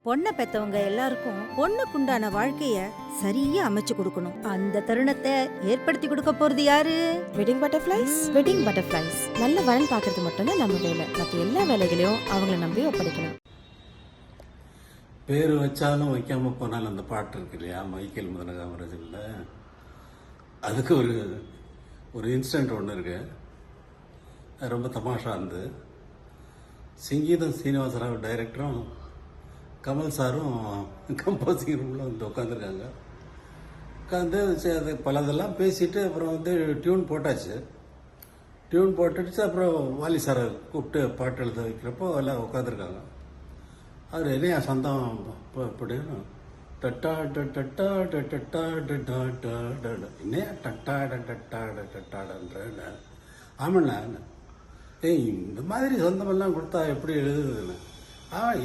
பொண்ணை பெத்தவங்க எல்லாருக்கும் பொண்ணுக்குண்டான வாழ்க்கைய சரியா அமைச்சு கொடுக்கணும். அந்த தருணத்தை ஏற்படுத்தி கொடுக்க போறது யாரு? வெட்டிங் பட்டர்ஃப்ளைஸ் நல்ல வரன் பார்க்கறது மட்டும்தான் நம்ம வேலை. மற்ற எல்லா வேலைகளையும் அவங்கள நம்பி ஒப்படைக்கணும். பேர் வச்சாலும் வைக்காம போனாலும் அந்த பாட்டு இருக்கு இல்லையா, மைக்கேல் மதனகாமராஜில். அதுக்கு ஒரு இன்சிடென்ட் ஒன்று இருக்கு, அது ரொம்ப தமாஷா இருந்து. சங்கீதம் சீனிவாசராவ் டைரக்டரும் கமல் சாரும் கம்போசிங் ரூமில் வந்து உட்காந்துருக்காங்க. உட்காந்து அது பலதெல்லாம் பேசிட்டு அப்புறம் வந்து டியூன் போட்டாச்சு. டியூன் போட்டுடுச்சு. அப்புறம் வாலி சாரை கூப்பிட்டு பாட்டு எழுத வைக்கிறப்போ எல்லாம் உட்காந்துருக்காங்க. அவர் என்னையா சொந்தம் அப்படின்னு டட்டா டட்டா டட்டா டட்டா என்னையா டட்டா டட்டா டட்டாடன்ற. ஆமாண்ணா, ஏய் இந்த மாதிரி சொந்தமெல்லாம் கொடுத்தா எப்படி எழுதுதுன்னு.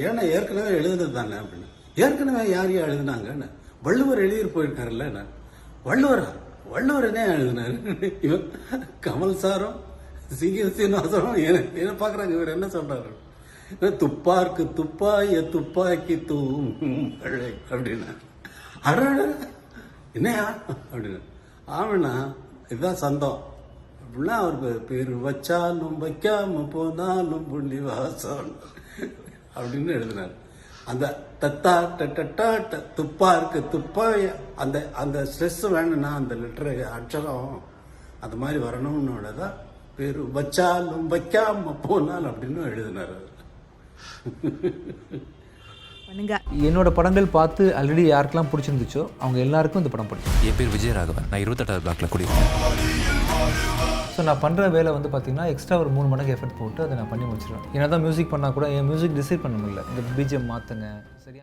ஏன்னா ஏற்கனவே எழுதுனது தானே அப்படின்னு. ஏற்கனவே யார் யார் எழுதுனாங்கன்னு வள்ளுவர் எழுதிட்டு போயிருக்காருல்ல. வள்ளுவர் என்ன எழுதினாரு? இவன் கமல் சாரும் சீனிவாசரும் என்ன பார்க்குறாங்க, இவர் என்ன சொல்றாரு? துப்பார்க்கு துப்பாய துப்பாக்கி தூம் அப்படின்னா அட என்னையா அப்படின்னு. ஆமாண்ணா இதுதான் சந்தம் அப்படின்னா அவருக்கு பேர் வச்சாலும் வைக்காம போனாலும் புள்ளி வாசம் அப்படின்னு எழுதினார். அந்த தத்தா டட்டா துப்பார்க்கு துப்பாய அந்த அந்த ஸ்ட்ரெஸ் வேணும்னா அந்த லெட்டர் அக்ஷரம் அந்த மாதிரி வரணும்னு தான் பேர் வச்சாலும் வைக்காம போனாலும் அப்படின்னு எழுதினார். என்னோட படங்கள் பார்த்து ஆல்ரெடி யாருக்கெல்லாம் பிடிச்சிருந்துச்சோ அவங்க எல்லாருக்கும் இந்த படம் பிடிக்கும். என் பேர் விஜயராகவன், நான் 28வது பிளாக்ல குடியிருக்கேன். ஸோ நான் பண்ணுற வேலை வந்து பார்த்தீங்கன்னா எக்ஸ்ட்ரா ஒரு 3 மடங்கு எஃபர்ட் போட்டு அதை நான் பண்ணி முடிச்சிடுவேன். ஏன்னா தான் மியூசிக் பண்ணால் கூட என் மியூசிக் டிசைட் பண்ண முடியல. இந்த பிஜிஎம் மாற்றுங்க சரியா.